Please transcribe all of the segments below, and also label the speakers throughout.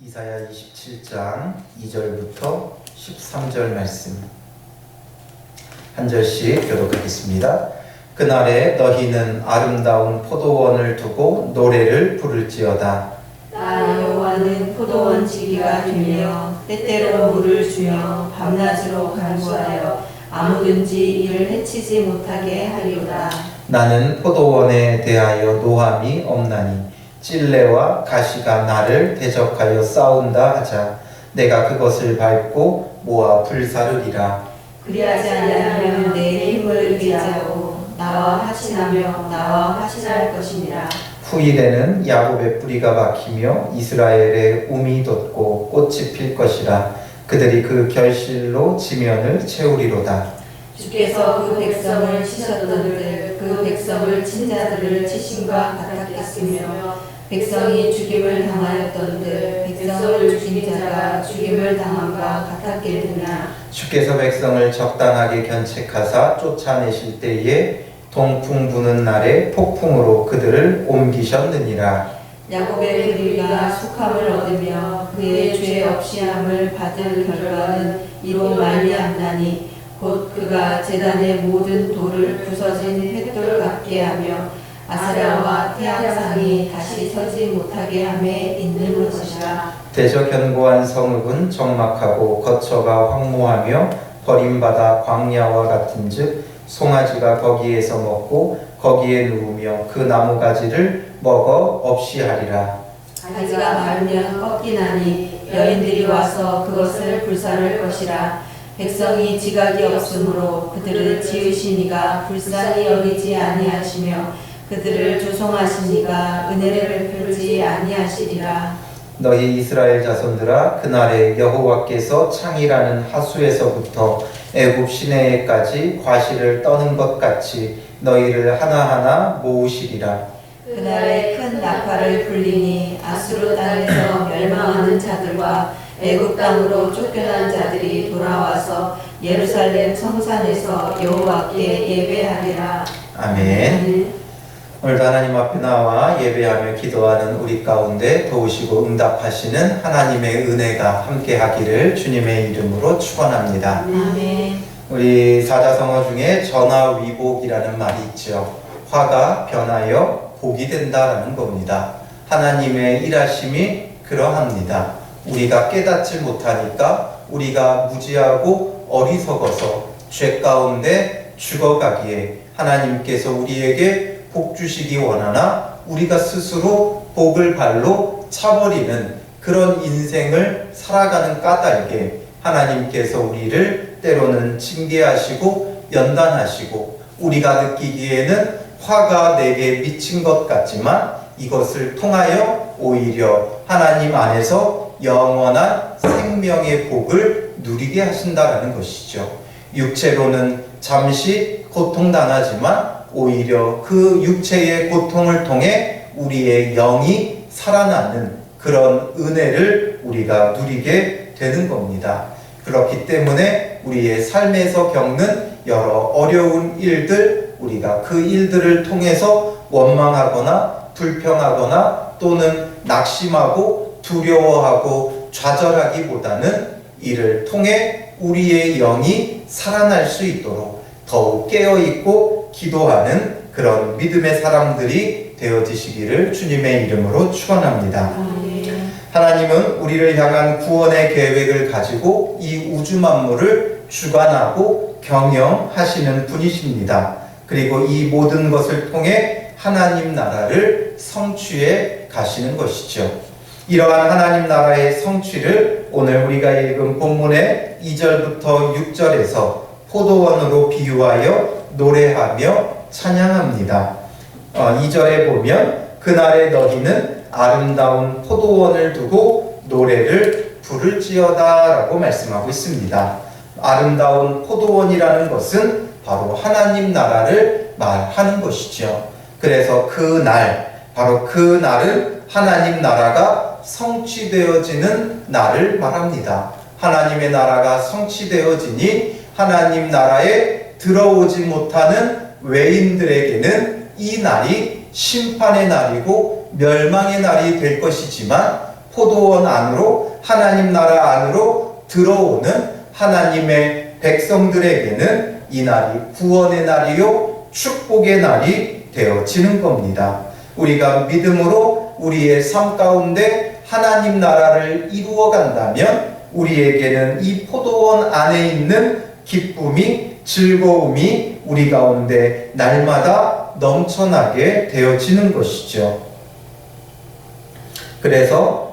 Speaker 1: 이사야 27장 2절부터 13절 말씀 한 절씩 교독하겠습니다. 그날에 너희는 아름다운 포도원을 두고 노래를 부를지어다.
Speaker 2: 나 여호와는 포도원 지기가 되며 때때로 물을 주며 밤낮으로 간구하여 아무든지 이를 해치지 못하게 하리로다.
Speaker 1: 나는 포도원에 대하여 노함이 없나니 찔레와 가시가 나를 대적하여 싸운다 하자. 내가 그것을 밟고 모아 불사르리라.
Speaker 2: 그리하지 아니하면 내 힘을 의지하고 나와 하신하며 나와 하신할 것이니라.
Speaker 1: 후일에는 야곱의 뿌리가 박히며 이스라엘의 움이 돋고 꽃이 필 것이라. 그들이 그 결실로 지면을 채우리로다.
Speaker 2: 주께서 그 백성을 치셨던들 그 백성을 친 자들을 치심과 같았겠으며 백성이 죽임을 당하였던들 백성을 죽인 자가 죽임을 당함과 같았겠느냐.
Speaker 1: 주께서 백성을 적당하게 견책하사 쫓아내실 때에 동풍 부는 날에 폭풍으로 그들을 옮기셨느니라.
Speaker 2: 야곱의 부리가 속함을 얻으며 그의 죄 없이 함을 받을 결과는 이로 말미암나니 곧 그가 제단의 모든 돌을 부서진 횃돌 같게 하며 아세라와 태양상이 다시 서지 못하게 함에 있는 것이라.
Speaker 1: 대저 견고한 성읍은 적막하고 거처가 황무하며 버림받아 광야와 같은즉 송아지가 거기에서 먹고 거기에 누우며 그 나무가지를 먹어 없이 하리라.
Speaker 2: 가지가 마르면 꺾이나니 여인들이 와서 그것을 불사를 것이라. 백성이 지각이 없으므로 그들을 지으신 이가 불쌍히 여기지 아니하시며 그들을 조성하신 이가 은혜를 베풀지 아니하시리라.
Speaker 1: 너희 이스라엘 자손들아, 그날에 여호와께서 창이라는 하수에서부터 애굽 시내에까지 과실을 떠는 것 같이 너희를 하나하나 모으시리라.
Speaker 2: 그날에 큰 나팔을 불리니 아수르 땅에서 멸망하는 자들과 애굽 땅으로 쫓겨난 자들이 돌아와서 예루살렘 성산에서 여호와께 예배하리라.
Speaker 1: 아멘. 오늘도 하나님 앞에 나와 예배하며 기도하는 우리 가운데 도우시고 응답하시는 하나님의 은혜가 함께하기를 주님의 이름으로 축원합니다.
Speaker 2: 아멘.
Speaker 1: 우리 사자성어 중에 전화위복이라는 말이 있죠. 화가 변하여 복이 된다라는 겁니다. 하나님의 일하심이 그러합니다. 우리가 깨닫지 못하니까 우리가 무지하고 어리석어서 죄 가운데 죽어가기에 하나님께서 우리에게 복 주시기 원하나 우리가 스스로 복을 발로 차버리는 그런 인생을 살아가는 까닭에 하나님께서 우리를 때로는 징계하시고 연단하시고 우리가 느끼기에는 화가 내게 미친 것 같지만 이것을 통하여 오히려 하나님 안에서 영원한 생명의 복을 누리게 하신다라는 것이죠. 육체로는 잠시 고통당하지만 오히려 그 육체의 고통을 통해 우리의 영이 살아나는 그런 은혜를 우리가 누리게 되는 겁니다. 그렇기 때문에 우리의 삶에서 겪는 여러 어려운 일들, 우리가 그 일들을 통해서 원망하거나 불평하거나 또는 낙심하고 두려워하고 좌절하기보다는 이를 통해 우리의 영이 살아날 수 있도록 더욱 깨어있고 기도하는 그런 믿음의 사람들이 되어지시기를 주님의 이름으로 축원합니다. 하나님은 우리를 향한 구원의 계획을 가지고 이 우주 만물을 주관하고 경영하시는 분이십니다. 그리고 이 모든 것을 통해 하나님 나라를 성취해 가시는 것이죠. 이러한 하나님 나라의 성취를 오늘 우리가 읽은 본문의 2절부터 6절에서 포도원으로 비유하여 노래하며 찬양합니다. 2절에 보면 그날에 너희는 아름다운 포도원을 두고 노래를 부를지어다 라고 말씀하고 있습니다. 아름다운 포도원이라는 것은 바로 하나님 나라를 말하는 것이죠. 그래서 그 날, 바로 그 날은 하나님 나라가 성취되어지는 날을 말합니다. 하나님의 나라가 성취되어지니 하나님 나라에 들어오지 못하는 외인들에게는 이 날이 심판의 날이고 멸망의 날이 될 것이지만 포도원 안으로, 하나님 나라 안으로 들어오는 하나님의 백성들에게는 이 날이 구원의 날이요 축복의 날이 되어지는 겁니다. 우리가 믿음으로 우리의 삶 가운데 하나님 나라를 이루어 간다면 우리에게는 이 포도원 안에 있는 기쁨이, 즐거움이 우리 가운데 날마다 넘쳐나게 되어지는 것이죠. 그래서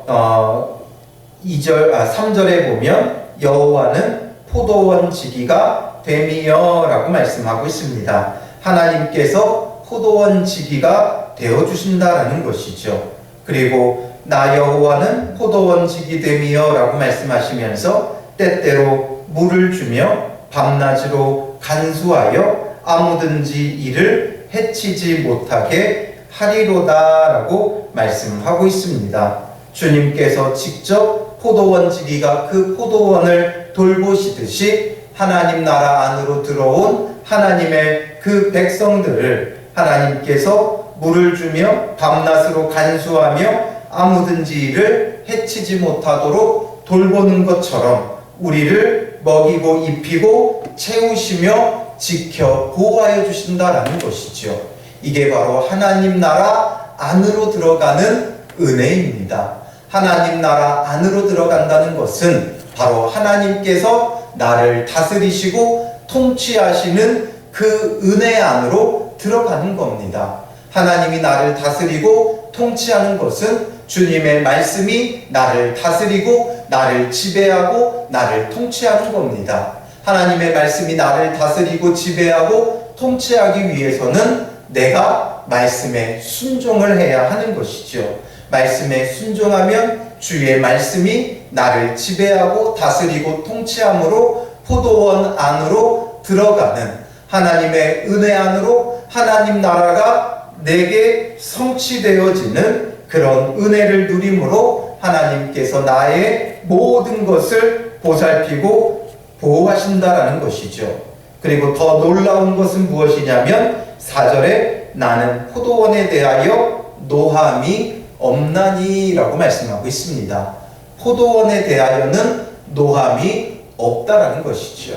Speaker 1: 3절에 보면 여호와는 포도원 지기가 됨이여 라고 말씀하고 있습니다. 하나님께서 포도원 지기가 되어주신다라는 것이죠. 그리고 나 여호와는 포도원 지기 됨이여 라고 말씀하시면서 때때로 물을 주며 밤낮으로 간수하여 아무든지 이를 해치지 못하게 하리로다 라고 말씀하고 있습니다. 주님께서 직접 포도원 지기가 그 포도원을 돌보시듯이 하나님 나라 안으로 들어온 하나님의 그 백성들을 하나님께서 물을 주며 밤낮으로 간수하며 아무든지 이를 해치지 못하도록 돌보는 것처럼 우리를 먹이고 입히고 채우시며 지켜 보호하여 주신다라는 것이죠. 이게 바로 하나님 나라 안으로 들어가는 은혜입니다. 하나님 나라 안으로 들어간다는 것은 바로 하나님께서 나를 다스리시고 통치하시는 그 은혜 안으로 들어가는 겁니다. 하나님이 나를 다스리고 통치하는 것은 주님의 말씀이 나를 다스리고 나를 지배하고 나를 통치하는 겁니다. 하나님의 말씀이 나를 다스리고 지배하고 통치하기 위해서는 내가 말씀에 순종을 해야 하는 것이죠. 말씀에 순종하면 주의 말씀이 나를 지배하고 다스리고 통치함으로 포도원 안으로 들어가는 하나님의 은혜 안으로 하나님 나라가 내게 성취되어지는 그런 은혜를 누림으로 하나님께서 나의 모든 것을 보살피고 보호하신다라는 것이죠. 그리고 더 놀라운 것은 무엇이냐면 4절에 나는 포도원에 대하여 노함이 없나니 라고 말씀하고 있습니다. 포도원에 대하여는 노함이 없다라는 것이죠.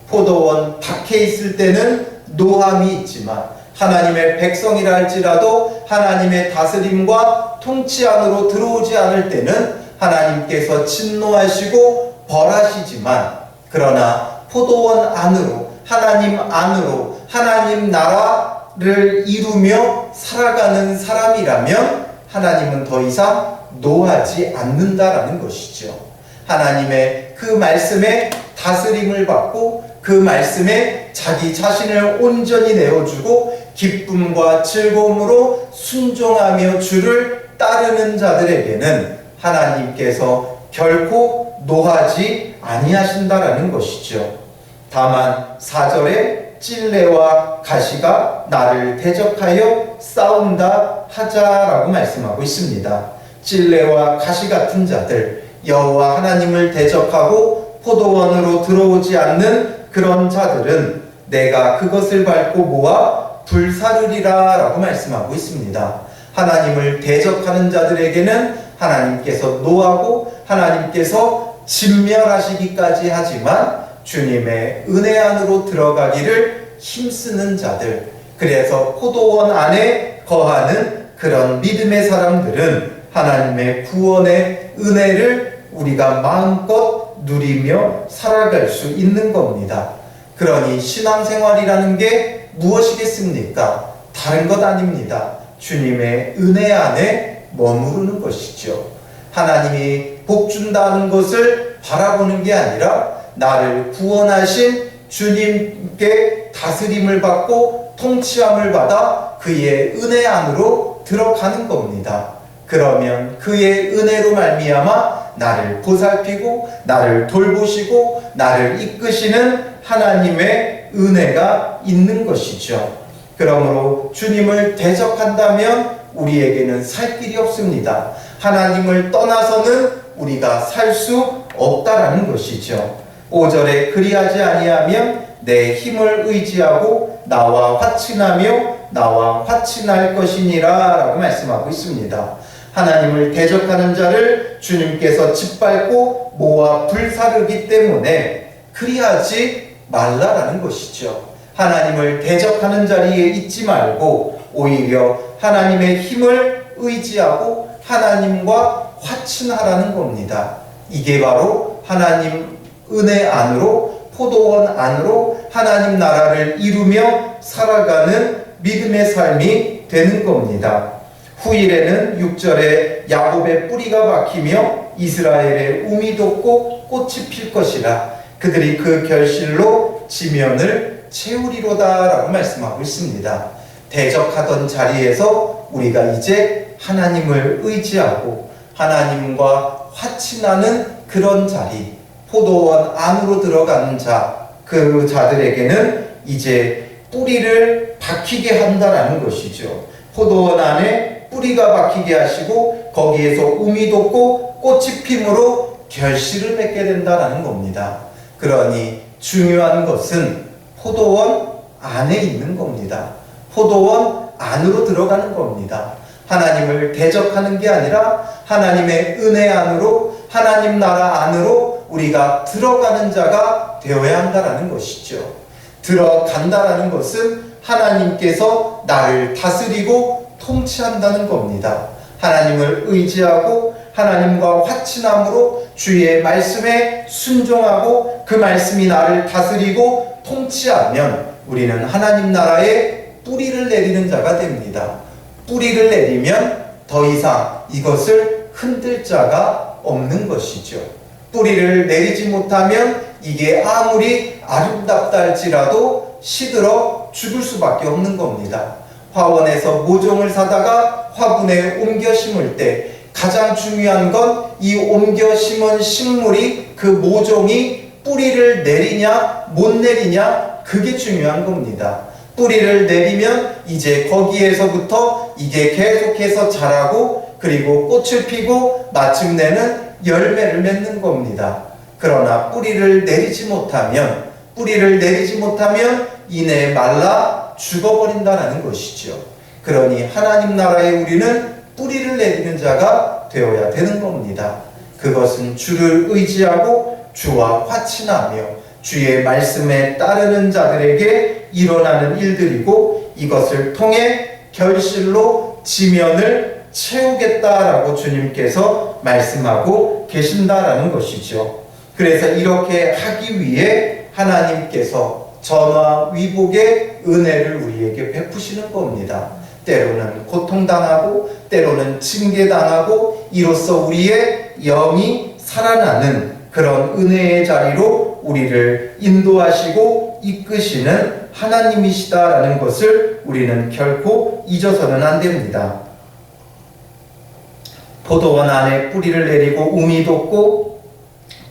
Speaker 1: 포도원 밖에 있을 때는 노함이 있지만 하나님의 백성이라 할지라도 하나님의 다스림과 통치 안으로 들어오지 않을 때는 하나님께서 진노하시고 벌하시지만 그러나 포도원 안으로 하나님 안으로 하나님 나라를 이루며 살아가는 사람이라면 하나님은 더 이상 노하지 않는다라는 것이죠. 하나님의 그 말씀에 다스림을 받고 그 말씀에 자기 자신을 온전히 내어주고 기쁨과 즐거움으로 순종하며 주를 따르는 자들에게는 하나님께서 결코 노하지 아니하신다라는 것이죠. 다만 4절에 찔레와 가시가 나를 대적하여 싸운다 하자라고 말씀하고 있습니다. 찔레와 가시 같은 자들, 여호와 하나님을 대적하고 포도원으로 들어오지 않는 그런 자들은 내가 그것을 밟고 모아 불사르리라 라고 말씀하고 있습니다. 하나님을 대적하는 자들에게는 하나님께서 노하고 하나님께서 진멸하시기까지 하지만 주님의 은혜 안으로 들어가기를 힘쓰는 자들, 그래서 포도원 안에 거하는 그런 믿음의 사람들은 하나님의 구원의 은혜를 우리가 마음껏 누리며 살아갈 수 있는 겁니다. 그러니 신앙생활이라는 게 무엇이겠습니까? 다른 것 아닙니다. 주님의 은혜 안에 머무르는 것이죠. 하나님이 복 준다는 것을 바라보는 게 아니라 나를 구원하신 주님께 다스림을 받고 통치함을 받아 그의 은혜 안으로 들어가는 겁니다. 그러면 그의 은혜로 말미암아 나를 보살피고 나를 돌보시고 나를 이끄시는 하나님의 은혜가 있는 것이죠. 그러므로 주님을 대적한다면 우리에게는 살 길이 없습니다. 하나님을 떠나서는 우리가 살 수 없다라는 것이죠. 5절에 그리하지 아니하면 내 힘을 의지하고 나와 화친하며 나와 화친할 것이니라 라고 말씀하고 있습니다. 하나님을 대적하는 자를 주님께서 짓밟고 모아 불사르기 때문에 그리하지 말라라는 것이죠. 하나님을 대적하는 자리에 있지 말고 오히려 하나님의 힘을 의지하고 하나님과 화친하라는 겁니다. 이게 바로 하나님 은혜 안으로, 포도원 안으로 하나님 나라를 이루며 살아가는 믿음의 삶이 되는 겁니다. 후일에는 6절에 야곱의 뿌리가 박히며 이스라엘의 움이 돋고 꽃이 필 것이라. 그들이 그 결실로 지면을 채우리로다 라고 말씀하고 있습니다. 대적하던 자리에서 우리가 이제 하나님을 의지하고 하나님과 화친하는 그런 자리, 포도원 안으로 들어가는 자, 그 자들에게는 이제 뿌리를 박히게 한다라는 것이죠. 포도원 안에 뿌리가 박히게 하시고 거기에서 움이 돋고 꽃이 핌으로 결실을 맺게 된다라는 겁니다. 그러니 중요한 것은 포도원 안에 있는 겁니다. 포도원 안으로 들어가는 겁니다. 하나님을 대적하는 게 아니라 하나님의 은혜 안으로, 하나님 나라 안으로 우리가 들어가는 자가 되어야 한다라는 것이죠. 들어간다라는 것은 하나님께서 나를 다스리고 통치한다는 겁니다. 하나님을 의지하고 하나님과 화친함으로 주의 말씀에 순종하고 그 말씀이 나를 다스리고 통치하면 우리는 하나님 나라에 뿌리를 내리는 자가 됩니다. 뿌리를 내리면 더 이상 이것을 흔들 자가 없는 것이죠. 뿌리를 내리지 못하면 이게 아무리 아름답다 할지라도 시들어 죽을 수밖에 없는 겁니다. 화원에서 모종을 사다가 화분에 옮겨 심을 때 가장 중요한 건 이 옮겨 심은 식물이, 그 모종이 뿌리를 내리냐 못 내리냐, 그게 중요한 겁니다. 뿌리를 내리면 이제 거기에서부터 이게 계속해서 자라고 그리고 꽃을 피고 마침내는 열매를 맺는 겁니다. 그러나 뿌리를 내리지 못하면 이내 말라 죽어버린다는 것이죠. 그러니 하나님 나라에 우리는 뿌리를 내리는 자가 되어야 되는 겁니다. 그것은 주를 의지하고 주와 화친하며 주의 말씀에 따르는 자들에게 일어나는 일들이고, 이것을 통해 결실로 지면을 채우겠다라고 주님께서 말씀하고 계신다라는 것이죠. 그래서 이렇게 하기 위해 하나님께서 전화위복의 은혜를 우리에게 베푸시는 겁니다. 때로는 고통당하고 때로는 징계당하고 이로써 우리의 영이 살아나는 그런 은혜의 자리로 우리를 인도하시고 이끄시는 하나님이시다라는 것을 우리는 결코 잊어서는 안 됩니다. 포도원 안에 뿌리를 내리고 움이 돋고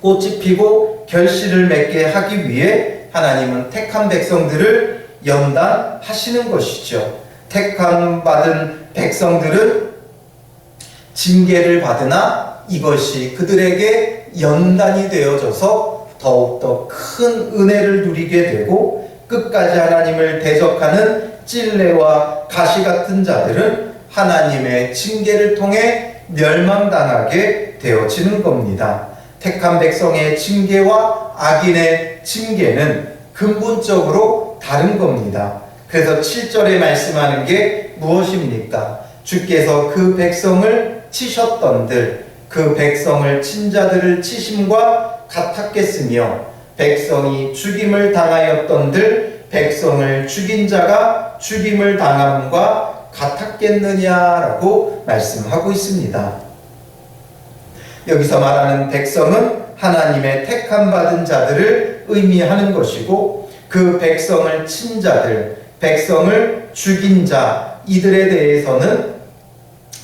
Speaker 1: 꽃이 피고 결실을 맺게 하기 위해 하나님은 택한 백성들을 연단하시는 것이죠. 택함 받은 백성들은 징계를 받으나 이것이 그들에게 연단이 되어져서 더욱더 큰 은혜를 누리게 되고, 끝까지 하나님을 대적하는 찔레와 가시 같은 자들은 하나님의 징계를 통해 멸망당하게 되어지는 겁니다. 택한 백성의 징계와 악인의 징계는 근본적으로 다른 겁니다. 그래서 7절에 말씀하는 게 무엇입니까? 주께서 그 백성을 치셨던들, 그 백성을 친 자들을 치심과 같았겠으며, 백성이 죽임을 당하였던들 백성을 죽인 자가 죽임을 당함과 같았겠느냐라고 말씀하고 있습니다. 여기서 말하는 백성은 하나님의 택함 받은 자들을 의미하는 것이고, 그 백성을 친 자들, 백성을 죽인 자, 이들에 대해서는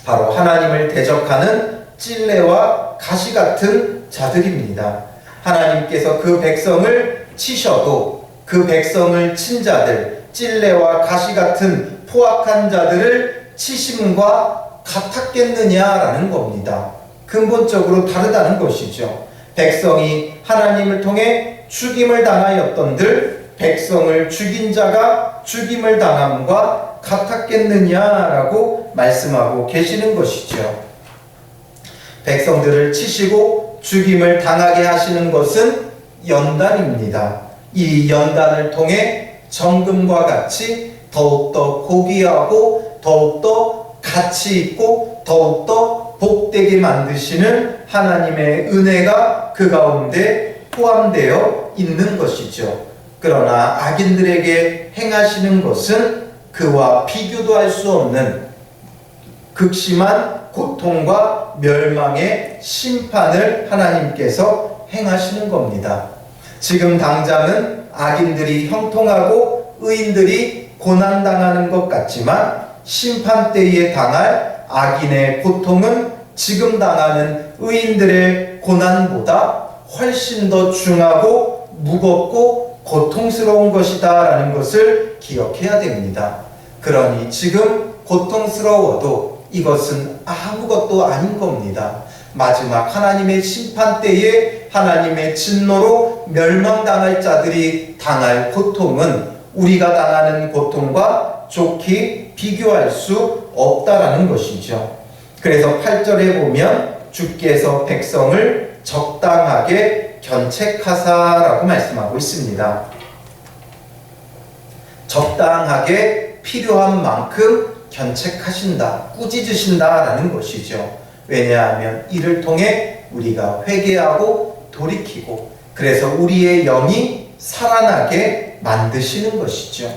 Speaker 1: 바로 하나님을 대적하는 찔레와 가시 같은 자들입니다. 하나님께서 그 백성을 치셔도 그 백성을 친 자들, 찔레와 가시 같은 포악한 자들을 치심과 같았겠느냐라는 겁니다. 근본적으로 다르다는 것이죠. 백성이 하나님을 통해 죽임을 당하였던들 백성을 죽인 자가 죽임을 당함과 같았겠느냐라고 말씀하고 계시는 것이죠. 백성들을 치시고 죽임을 당하게 하시는 것은 연단입니다. 이 연단을 통해 정금과 같이 더욱더 고귀하고 더욱더 가치 있고 더욱더 복되게 만드시는 하나님의 은혜가 그 가운데 포함되어 있는 것이죠. 그러나 악인들에게 행하시는 것은 그와 비교도 할 수 없는 극심한 고통과 멸망의 심판을 하나님께서 행하시는 겁니다. 지금 당장은 악인들이 형통하고 의인들이 고난당하는 것 같지만 심판 때에 당할 악인의 고통은 지금 당하는 의인들의 고난보다 훨씬 더 중하고 무겁고 고통스러운 것이다 라는 것을 기억해야 됩니다. 그러니 지금 고통스러워도 이것은 아무것도 아닌 겁니다. 마지막 하나님의 심판 때에 하나님의 진노로 멸망당할 자들이 당할 고통은 우리가 당하는 고통과 좋게 비교할 수 없다라는 것이죠. 그래서 8절에 보면 주께서 백성을 적당하게 견책하사라고 말씀하고 있습니다. 적당하게 필요한 만큼 견책하신다, 꾸짖으신다라는 것이죠. 왜냐하면 이를 통해 우리가 회개하고 돌이키고 그래서 우리의 영이 살아나게 만드시는 것이죠.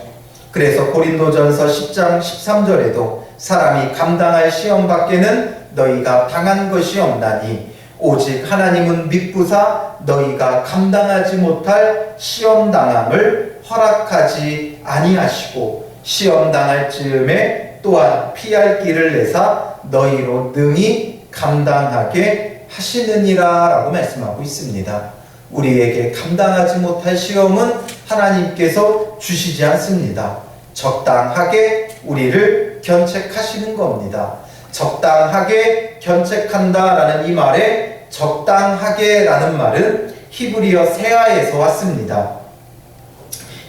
Speaker 1: 그래서 고린도전서 10장 13절에도 사람이 감당할 시험 밖에는 너희가 당한 것이 없나니 오직 하나님은 믿부사 너희가 감당하지 못할 시험 당함을 허락하지 아니하시고 시험 당할 즈음에 또한 피할 길을 내사 너희로 능히 감당하게 하시느니라 라고 말씀하고 있습니다. 우리에게 감당하지 못할 시험은 하나님께서 주시지 않습니다. 적당하게 우리를 견책하시는 겁니다. 적당하게 견책한다라는 이 말에 적당하게라는 말은 히브리어 세아에서 왔습니다.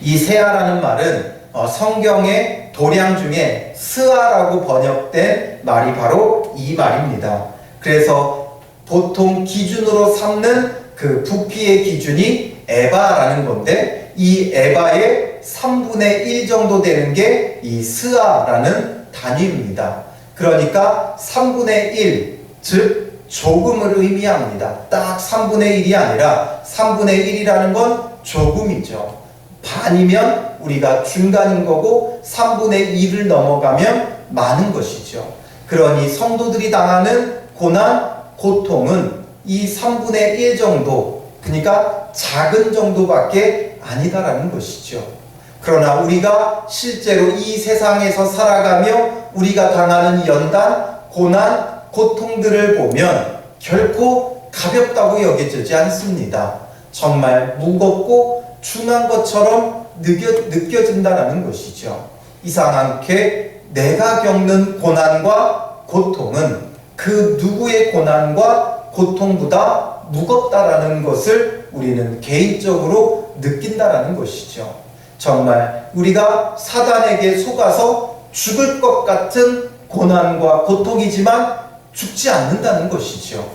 Speaker 1: 이 세아라는 말은 성경의 도량 중에 스아라고 번역된 말이 바로 이 말입니다. 그래서 보통 기준으로 삼는 그 부피의 기준이 에바라는 건데 이 에바의 3분의 1 정도 되는 게 이 스아라는 단위입니다. 그러니까 3분의 1, 즉 조금을 의미합니다. 딱 3분의 1이 아니라 3분의 1이라는 건 조금이죠. 반이면 우리가 중간인 거고 3분의 1을 넘어가면 많은 것이죠. 그러니 성도들이 당하는 고난, 고통은 이 3분의 1 정도, 그러니까 작은 정도밖에 아니다라는 것이죠. 그러나 우리가 실제로 이 세상에서 살아가며 우리가 당하는 연단, 고난, 고통들을 보면 결코 가볍다고 여겨지지 않습니다. 정말 무겁고 중한 것처럼 느껴진다는 것이죠. 이상하게 내가 겪는 고난과 고통은 그 누구의 고난과 고통보다 무겁다라는 것을 우리는 개인적으로 느낀다라는 것이죠. 정말 우리가 사단에게 속아서 죽을 것 같은 고난과 고통이지만 죽지 않는다는 것이죠.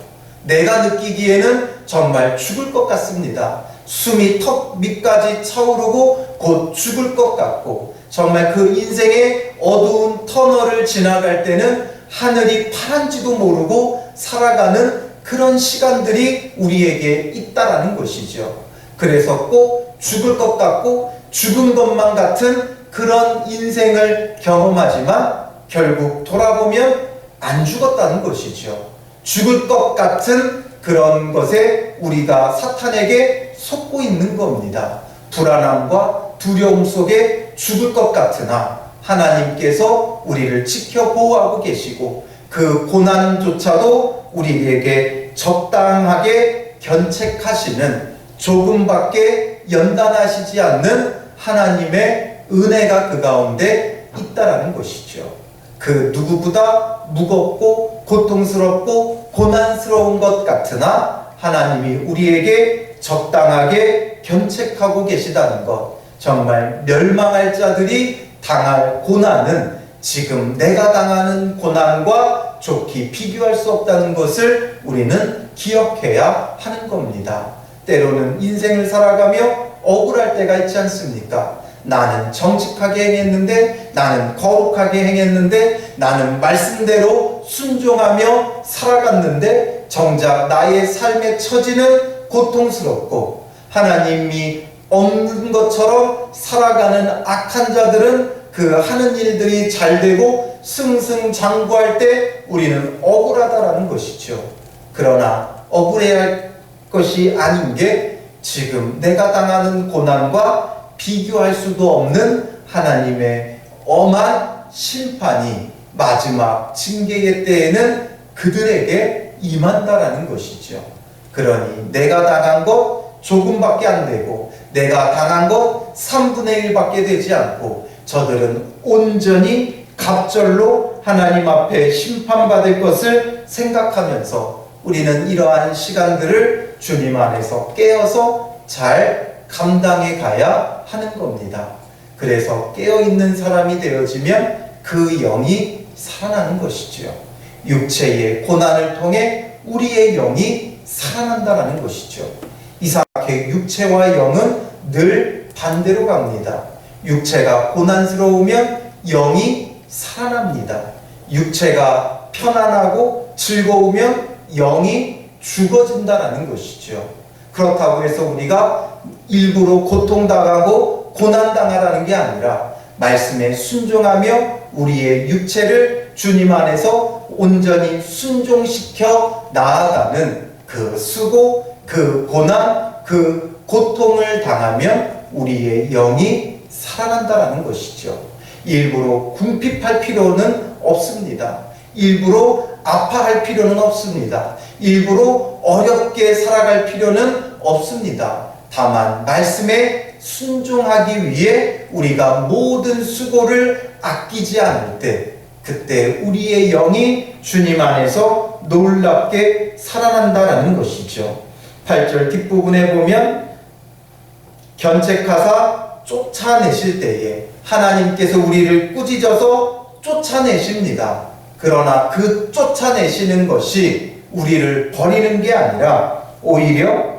Speaker 1: 내가 느끼기에는 정말 죽을 것 같습니다. 숨이 턱 밑까지 차오르고 곧 죽을 것 같고 정말 그 인생의 어두운 터널을 지나갈 때는 하늘이 파란지도 모르고 살아가는 그런 시간들이 우리에게 있다라는 것이죠. 그래서 꼭 죽을 것 같고 죽은 것만 같은 그런 인생을 경험하지만 결국 돌아보면 안 죽었다는 것이죠. 죽을 것 같은 그런 것에 우리가 사탄에게 속고 있는 겁니다. 불안함과 두려움 속에 죽을 것 같으나 하나님께서 우리를 지켜 보호하고 계시고 그 고난조차도 우리에게 적당하게 견책하시는 조금밖에 연단하시지 않는 하나님의 은혜가 그 가운데 있다라는 것이죠. 그 누구보다 무겁고 고통스럽고 고난스러운 것 같으나 하나님이 우리에게 적당하게 견책하고 계시다는 것, 정말 멸망할 자들이 당할 고난은 지금 내가 당하는 고난과 것과 좋게 비교할 수 없다는 것을 우리는 기억해야 하는 겁니다. 때로는 인생을 살아가며 억울할 때가 있지 않습니까? 나는 정직하게 행했는데, 나는 거룩하게 행했는데, 나는 말씀대로 순종하며 살아갔는데 정작 나의 삶의 처지는 고통스럽고 하나님이 없는 것처럼 살아가는 악한 자들은 그 하는 일들이 잘 되고 승승장구할 때 우리는 억울하다라는 것이죠. 그러나 억울해야 할 것이 아닌 게 지금 내가 당하는 고난과 비교할 수도 없는 하나님의 엄한 심판이 마지막 징계의 때에는 그들에게 임한다라는 것이죠. 그러니 내가 당한 것 조금밖에 안 되고 내가 당한 것 3분의 1밖에 되지 않고 저들은 온전히 갑절로 하나님 앞에 심판받을 것을 생각하면서 우리는 이러한 시간들을 주님 안에서 깨어서 잘 감당해 가야 하는 겁니다. 그래서 깨어있는 사람이 되어지면 그 영이 살아나는 것이죠. 육체의 고난을 통해 우리의 영이 살아난다는 것이죠. 이상하게 육체와 영은 늘 반대로 갑니다. 육체가 고난스러우면 영이 살아납니다. 육체가 편안하고 즐거우면 영이 죽어진다는 것이죠. 그렇다고 해서 우리가 일부러 고통당하고 고난당하라는 게 아니라 말씀에 순종하며 우리의 육체를 주님 안에서 온전히 순종시켜 나아가는 그 수고, 그 고난, 그 고통을 당하면 우리의 영이 살아난다는 것이죠. 일부러 궁핍할 필요는 없습니다. 일부러 아파할 필요는 없습니다. 일부러 어렵게 살아갈 필요는 없습니다. 다만 말씀에 순종하기 위해 우리가 모든 수고를 아끼지 않을 때 그때 우리의 영이 주님 안에서 놀랍게 살아난다는 것이죠. 8절 뒷부분에 보면 견책하사 쫓아내실 때에 하나님께서 우리를 꾸짖어서 쫓아내십니다. 그러나 그 쫓아내시는 것이 우리를 버리는 게 아니라 오히려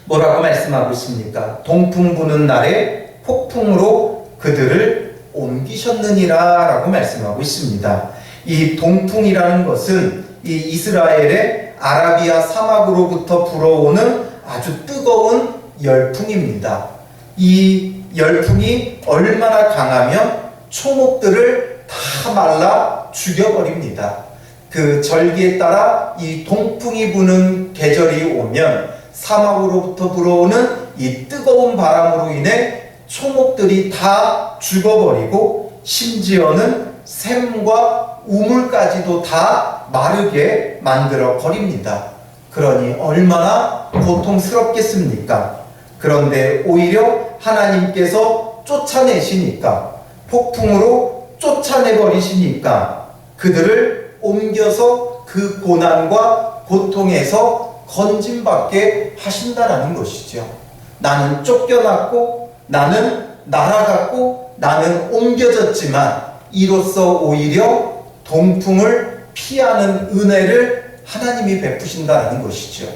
Speaker 1: 뭐라고 말씀하고 있습니까? 동풍 부는 날에 폭풍으로 그들을 옮기셨느니라 라고 말씀하고 있습니다. 이 동풍이라는 것은 이 이스라엘의 아라비아 사막으로부터 불어오는 아주 뜨거운 열풍입니다. 이 열풍이 얼마나 강하면 초목들을 다 말라 죽여버립니다. 그 절기에 따라 이 동풍이 부는 계절이 오면 사막으로부터 불어오는 이 뜨거운 바람으로 인해 초목들이 다 죽어버리고 심지어는 샘과 우물까지도 다 마르게 만들어 버립니다. 그러니 얼마나 고통스럽겠습니까? 그런데 오히려 하나님께서 쫓아내시니까, 폭풍으로 쫓아내버리시니까 그들을 옮겨서 그 고난과 고통에서 건짐받게 하신다라는 것이죠. 나는 쫓겨났고 나는 날아갔고 나는 옮겨졌지만 이로써 오히려 동풍을 피하는 은혜를 하나님이 베푸신다는 것이죠.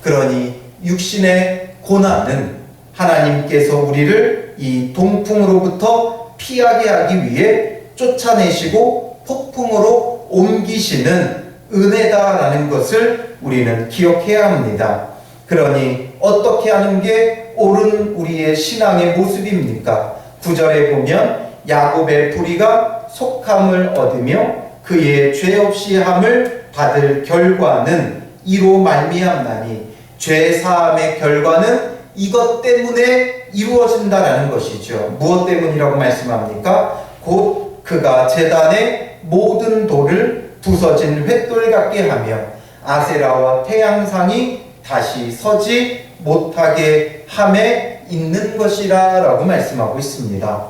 Speaker 1: 그러니 육신의 고난은 하나님께서 우리를 이 동풍으로부터 피하게 하기 위해 쫓아내시고 폭풍으로 옮기시는 은혜다라는 것을 우리는 기억해야 합니다. 그러니 어떻게 하는 게 옳은 우리의 신앙의 모습입니까? 9절에 보면 야곱의 불의가 속함을 얻으며 그의 죄 없이 함을 받을 결과는 이로 말미암나니, 죄 사함의 결과는 이것 때문에 이루어진다라는 것이죠. 무엇 때문이라고 말씀합니까? 곧 그가 제단의 모든 돌을 부서진 횃돌 같게 하며 아세라와 태양상이 다시 서지 못하게 함에 있는 것이라 라고 말씀하고 있습니다.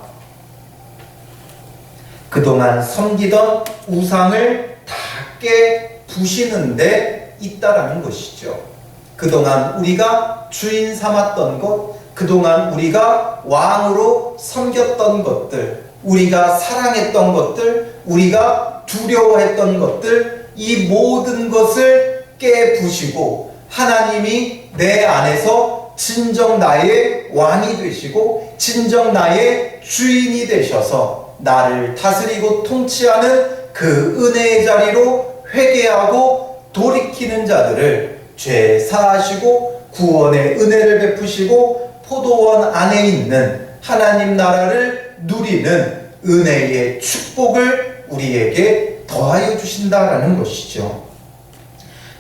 Speaker 1: 그동안 섬기던 우상을 다 깨 부시는 데 있다라는 것이죠. 그동안 우리가 주인 삼았던 것, 그동안 우리가 왕으로 섬겼던 것들, 우리가 사랑했던 것들, 우리가 두려워했던 것들, 이 모든 것을 깨부시고 하나님이 내 안에서 진정 나의 왕이 되시고 진정 나의 주인이 되셔서 나를 다스리고 통치하는 그 은혜의 자리로 회개하고 돌이키는 자들을 죄 사하시고 구원의 은혜를 베푸시고 포도원 안에 있는 하나님 나라를 누리는 은혜의 축복을 우리에게 더하여 주신다라는 것이죠.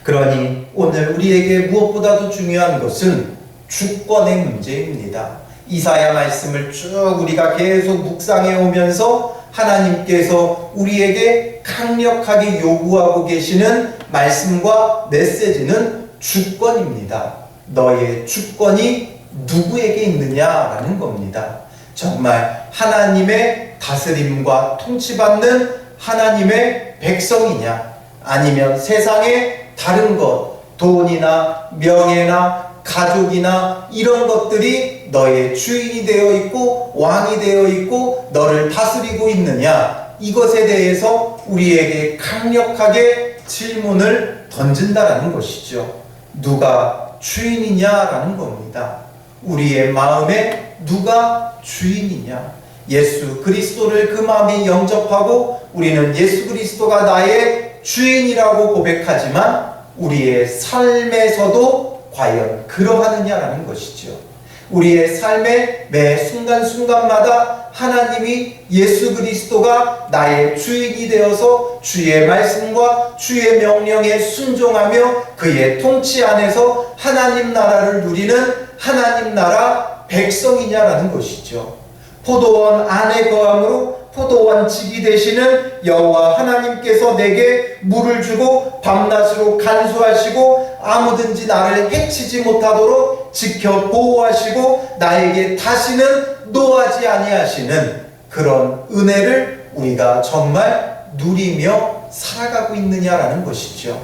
Speaker 1: 그러니 오늘 우리에게 무엇보다도 중요한 것은 주권의 문제입니다. 이사야 말씀을 쭉 우리가 계속 묵상해 오면서 하나님께서 우리에게 강력하게 요구하고 계시는 말씀과 메시지는 주권입니다. 너의 주권이 누구에게 있느냐라는 겁니다. 정말 하나님의 다스림과 통치받는 하나님의 백성이냐, 아니면 세상의 다른 것, 돈이나 명예나 가족이나 이런 것들이 너의 주인이 되어 있고 왕이 되어 있고 너를 다스리고 있느냐, 이것에 대해서 우리에게 강력하게 질문을 던진다라는 것이죠. 누가 주인이냐라는 겁니다. 우리의 마음에 누가 주인이냐, 예수 그리스도를 그 마음에 영접하고 우리는 예수 그리스도가 나의 주인이라고 고백하지만 우리의 삶에서도 과연 그러하느냐라는 것이죠. 우리의 삶의 매 순간순간마다 하나님이 예수 그리스도가 나의 주인이 되어서 주의 말씀과 주의 명령에 순종하며 그의 통치 안에서 하나님 나라를 누리는 하나님 나라 백성이냐라는 것이죠. 포도원 안에 거함으로 포도원 지기 되시는 여호와 하나님께서 내게 물을 주고 밤낮으로 간수하시고 아무든지 나를 해치지 못하도록 지켜 보호하시고 나에게 다시는 노하지 아니하시는 그런 은혜를 우리가 정말 누리며 살아가고 있느냐라는 것이죠.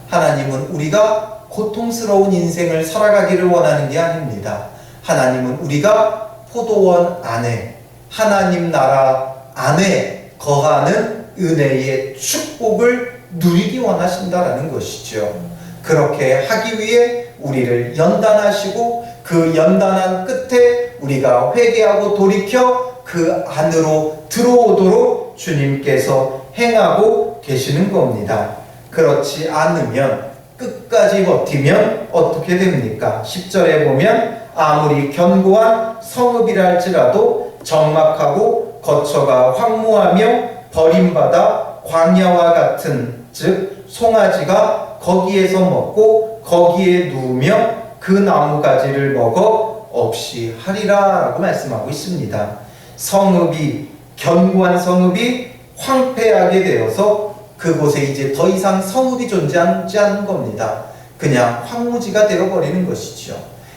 Speaker 1: 하나님은 우리가 고통스러운 인생을 살아가기를 원하는 게 아닙니다. 하나님은 우리가 포도원 안에 하나님 나라 안에 거하는 은혜의 축복을 누리기 원하신다라는 것이죠. 그렇게 하기 위해 우리를 연단하시고 그 연단한 끝에 우리가 회개하고 돌이켜 그 안으로 들어오도록 주님께서 행하고 계시는 겁니다. 그렇지 않으면 끝까지 버티면 어떻게 됩니까? 10절에 보면 아무리 견고한 성읍이라 할지라도 적막하고 거처가 황무하며 버림받아 광야와 같은 즉 송아지가 거기에서 먹고 거기에 누우며 그 나무가지를 먹어 없이 하리라 라고 말씀하고 있습니다. 성읍이 견고한 성읍이 황폐하게 되어서 그곳에 이제 더 이상 성읍이 존재하지 않는 겁니다. 그냥 황무지가 되어버리는 것이죠.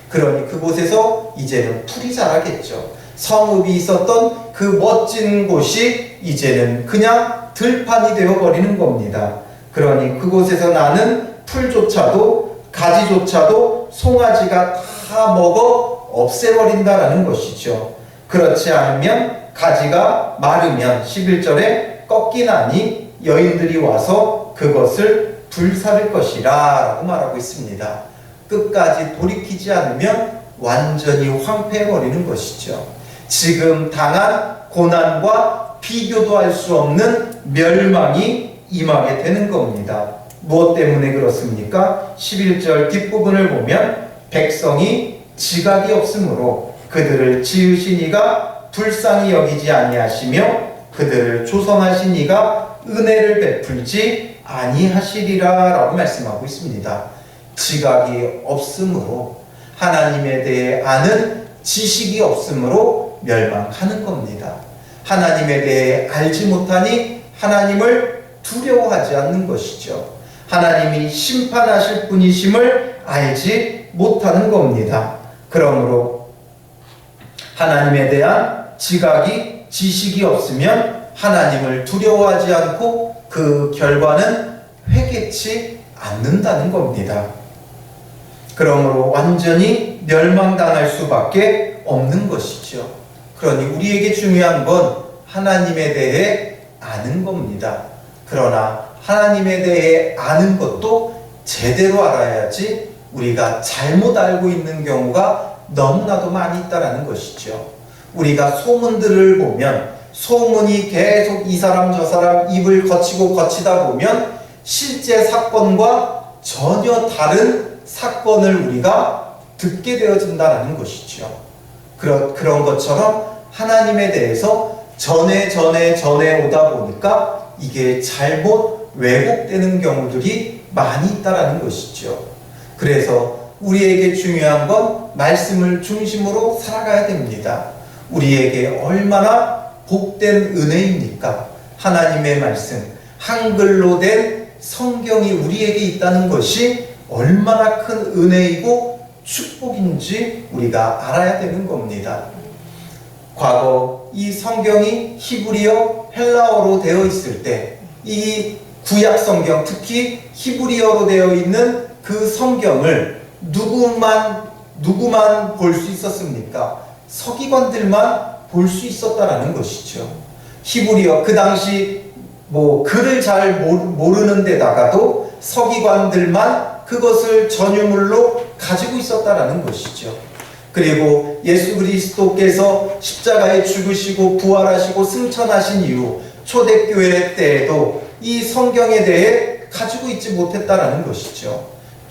Speaker 1: 그러니 그곳에서 이제는 풀이 자라겠죠. 성읍이 있었던 그 멋진 곳이 이제는 그냥 들판이 되어버리는 겁니다. 그러니 그곳에서 나는 풀조차도 가지조차도 송아지가 다 먹어 없애버린다라는 것이죠. 그렇지 않으면 가지가 마르면 11절에 꺾이나니 여인들이 와서 그것을 불사를 것이라 라고 말하고 있습니다. 끝까지 돌이키지 않으면 완전히 황폐해버리는 것이죠. 지금 당한 고난과 비교도 할 수 없는 멸망이 임하게 되는 겁니다. 무엇 때문에 그렇습니까? 11절 뒷부분을 보면 백성이 지각이 없으므로 그들을 지으신 이가 불쌍히 여기지 아니하시며 그들을 조성하신 이가 은혜를 베풀지 아니하시리라 라고 말씀하고 있습니다. 지각이 없으므로 하나님에 대해 아는 지식이 없으므로 멸망하는 겁니다. 하나님에 대해 알지 못하니 하나님을 두려워하지 않는 것이죠. 하나님이 심판하실 분이심을 알지 못하는 겁니다. 그러므로 하나님에 대한 지각이 지식이 없으면 하나님을 두려워하지 않고 그 결과는 회개치 않는다는 겁니다. 그러므로 완전히 멸망당할 수밖에 없는 것이죠. 그러니 우리에게 중요한 건 하나님에 대해 아는 겁니다. 그러나 하나님에 대해 아는 것도 제대로 알아야지 우리가 잘못 알고 있는 경우가 너무나도 많이 있다는 것이죠. 우리가 소문들을 보면 소문이 계속 이 사람 저 사람 입을 거치고 거치다 보면 실제 사건과 전혀 다른 사건을 우리가 듣게 되어진다는 것이죠. 그런 것처럼 하나님에 대해서 전에 오다 보니까 이게 잘못 왜곡되는 경우들이 많이 있다는 것이죠. 그래서 우리에게 중요한 건 말씀을 중심으로 살아가야 됩니다. 우리에게 얼마나 복된 은혜입니까? 하나님의 말씀, 한글로 된 성경이 우리에게 있다는 것이 얼마나 큰 은혜이고 축복인지 우리가 알아야 되는 겁니다. 과거 이 성경이 히브리어, 헬라어로 되어 있을 때 이 구약 성경, 특히 히브리어로 되어 있는 그 성경을 누구만 볼 수 있었습니까? 서기관들만 볼 수 있었다라는 것이죠. 히브리어, 그 당시 글을 잘 모르는 데다가도 서기관들만 그것을 전유물로 가지고 있었다라는 것이죠. 그리고 예수 그리스도께서 십자가에 죽으시고 부활하시고 승천하신 이후 초대교회 때에도 이 성경에 대해 가지고 있지 못했다라는 것이죠.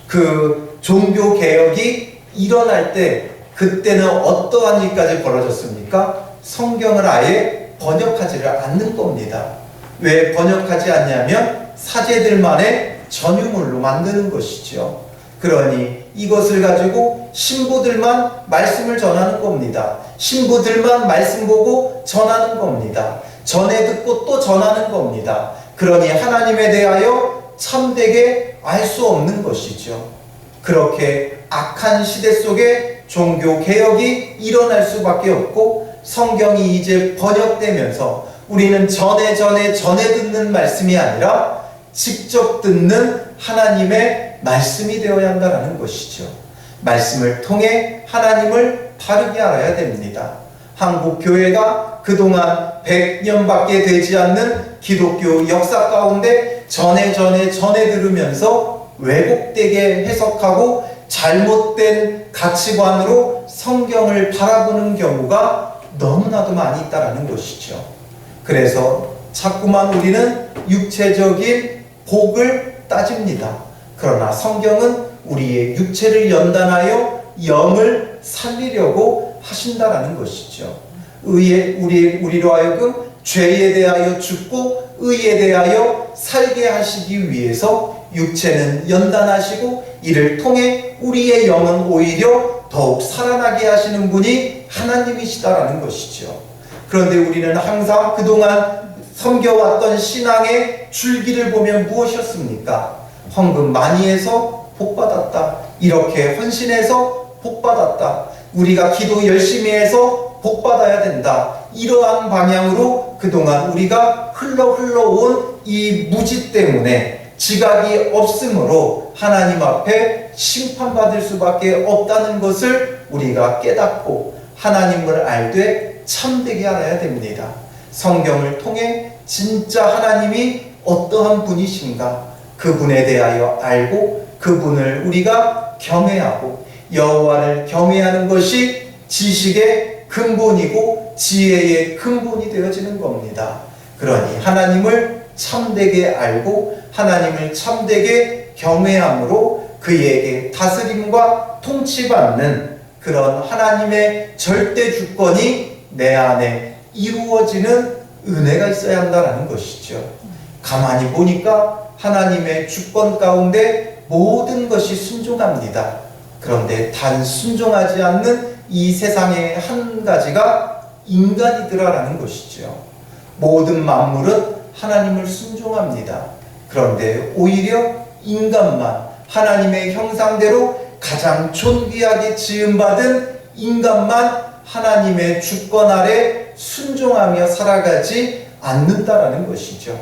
Speaker 1: 그 종교 개혁이 일어날 때 그때는 어떠한 일까지 벌어졌습니까? 성경을 아예 번역하지를 않는 겁니다. 왜 번역하지 않냐면 사제들만의 전유물로 만드는 것이죠. 그러니 이것을 가지고 신부들만 말씀을 전하는 겁니다. 신부들만 말씀 보고 전하는 겁니다. 전해 듣고 또 전하는 겁니다. 그러니 하나님에 대하여 참되게 알 수 없는 것이죠. 그렇게 악한 시대 속에 종교 개혁이 일어날 수밖에 없고 성경이 이제 번역되면서 우리는 전에 듣는 말씀이 아니라 직접 듣는 하나님의 말씀이 되어야 한다는 것이죠. 말씀을 통해 하나님을 바르게 알아야 됩니다. 한국 교회가 그동안 100년밖에 되지 않는 기독교 역사 가운데 전에 들으면서 왜곡되게 해석하고 잘못된 가치관으로 성경을 바라보는 경우가 너무나도 많이 있다는 것이죠. 그래서 자꾸만 우리는 육체적인 복을 따집니다. 그러나 성경은 우리의 육체를 연단하여 영을 살리려고 하신다라는 것이죠. 우리로 하여금 죄에 대하여 죽고 의에 대하여 살게 하시기 위해서 육체는 연단하시고 이를 통해 우리의 영은 오히려 더욱 살아나게 하시는 분이 하나님이시다라는 것이죠. 그런데 우리는 항상 그동안 섬겨왔던 신앙의 줄기를 보면 무엇이었습니까? 헌금 많이 해서 복받았다. 이렇게 헌신해서 복받았다. 우리가 기도 열심히 해서 복받아야 된다. 이러한 방향으로 그동안 우리가 흘러온 이 무지 때문에 지각이 없으므로 하나님 앞에 심판받을 수밖에 없다는 것을 우리가 깨닫고 하나님을 알되 참되게 알아야 됩니다. 성경을 통해 진짜 하나님이 어떠한 분이신가 그분에 대하여 알고 그분을 우리가 경외하고 여호와를 경외하는 것이 지식의 근본이고 지혜의 근본이 되어지는 겁니다. 그러니 하나님을 참되게 알고 하나님을 참되게 경외함으로 그에게 다스림과 통치받는 그런 하나님의 절대 주권이 내 안에 이루어지는 은혜가 있어야 한다는 것이죠. 가만히 보니까 하나님의 주권 가운데 모든 것이 순종합니다. 그런데 단 순종하지 않는 이 세상의 한 가지가 인간이더라라는 것이죠. 모든 만물은 하나님을 순종합니다. 그런데 오히려 인간만 하나님의 형상대로 가장 존귀하게 지음받은 인간만 하나님의 주권 아래 순종하며 살아가지 않는다라는 것이죠.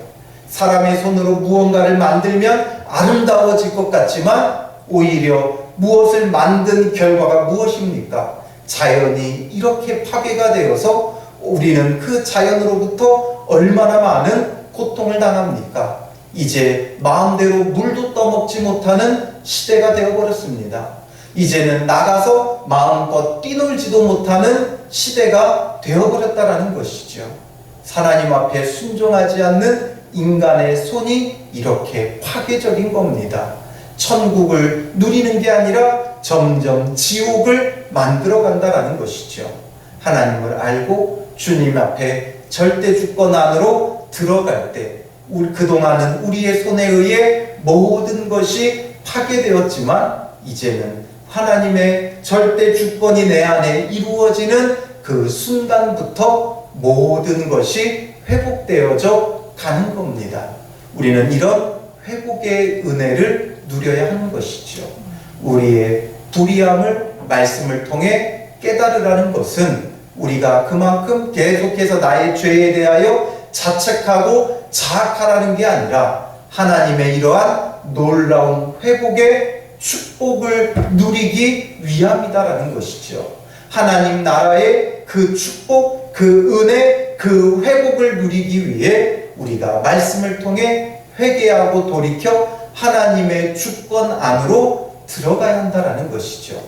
Speaker 1: 사람의 손으로 무언가를 만들면 아름다워질 것 같지만 오히려 무엇을 만든 결과가 무엇입니까? 자연이 이렇게 파괴가 되어서 우리는 그 자연으로부터 얼마나 많은 고통을 당합니까? 이제 마음대로 물도 떠먹지 못하는 시대가 되어버렸습니다. 이제는 나가서 마음껏 뛰놀지도 못하는 시대가 되어버렸다라는 것이죠. 하나님 앞에 순종하지 않는 인간의 손이 이렇게 파괴적인 겁니다. 천국을 누리는 게 아니라 점점 지옥을 만들어 간다라는 것이죠. 하나님을 알고 주님 앞에 절대 주권 안으로 들어갈 때 그동안은 우리의 손에 의해 모든 것이 파괴되었지만 이제는 하나님의 절대 주권이 내 안에 이루어지는 그 순간부터 모든 것이 회복되어져 가는 겁니다. 우리는 이런 회복의 은혜를 누려야 하는 것이죠. 우리의 불의함을 말씀을 통해 깨달으라는 것은 우리가 그만큼 계속해서 나의 죄에 대하여 자책하고 자학하라는 게 아니라 하나님의 이러한 놀라운 회복의 축복을 누리기 위함이다라는 것이죠. 하나님 나라의 그 축복, 그 은혜, 그 회복을 누리기 위해 우리가 말씀을 통해 회개하고 돌이켜 하나님의 주권 안으로 들어가야 한다라는 것이죠.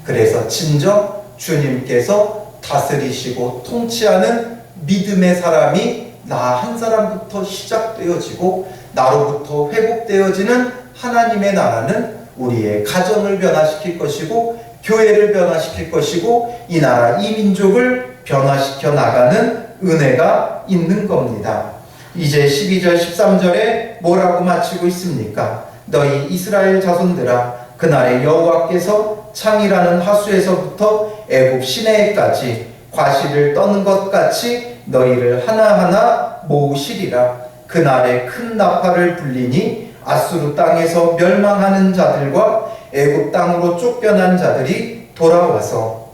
Speaker 1: 그래서 진정 주님께서 다스리시고 통치하는 믿음의 사람이 나 한 사람부터 시작되어지고 나로부터 회복되어지는 하나님의 나라는 우리의 가정을 변화시킬 것이고 교회를 변화시킬 것이고 이 나라 이 민족을 변화시켜 나가는 은혜가 있는 겁니다. 이제 12절 13절에 뭐라고 마치고 있습니까? 너희 이스라엘 자손들아 그날에 여호와께서 창이라는 하수에서부터 애굽 시내에까지 과실을 떠는 것 같이 너희를 하나하나 모으시리라. 그날에 큰 나팔을 불리니 아수르 땅에서 멸망하는 자들과 애굽 땅으로 쫓겨난 자들이 돌아와서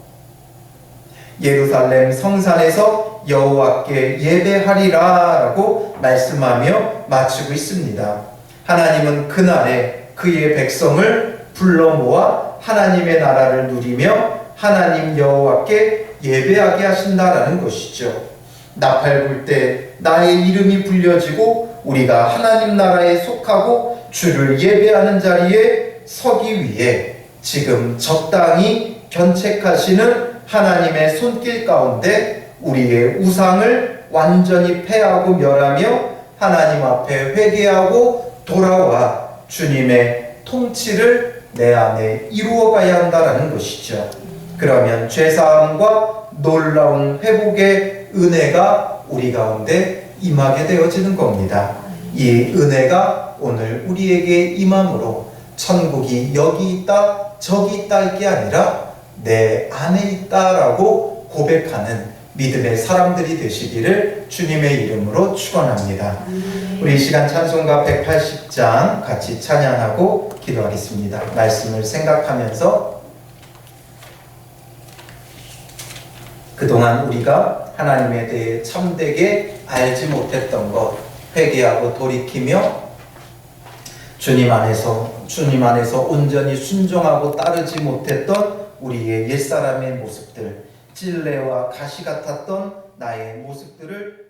Speaker 1: 예루살렘 성산에서 여호와께 예배하리라 라고 말씀하며 마치고 있습니다. 하나님은 그날에 그의 백성을 불러 모아 하나님의 나라를 누리며 하나님 여호와께 예배하게 하신다라는 것이죠. 나팔 불 때 나의 이름이 불려지고 우리가 하나님 나라에 속하고 주를 예배하는 자리에 서기 위해 지금 적당히 견책하시는 하나님의 손길 가운데 우리의 우상을 완전히 패하고 멸하며 하나님 앞에 회개하고 돌아와 주님의 통치를 내 안에 이루어가야 한다라는 것이죠. 그러면 죄사함과 놀라운 회복의 은혜가 우리 가운데 임하게 되어지는 겁니다. 이 은혜가 오늘 우리에게 임함으로 천국이 여기 있다 저기 있다 할 게 아니라 내 안에 있다라고 고백하는 믿음의 사람들이 되시기를 주님의 이름으로 축원합니다. 우리 이 시간 찬송가 180장 같이 찬양하고 기도하겠습니다. 말씀을 생각하면서 그동안 우리가 하나님에 대해 참되게 알지 못했던 것 회개하고 돌이키며 주님 안에서 온전히 순종하고 따르지 못했던 우리의 옛사람의 모습들, 찔레와 가시 같았던 나의 모습들을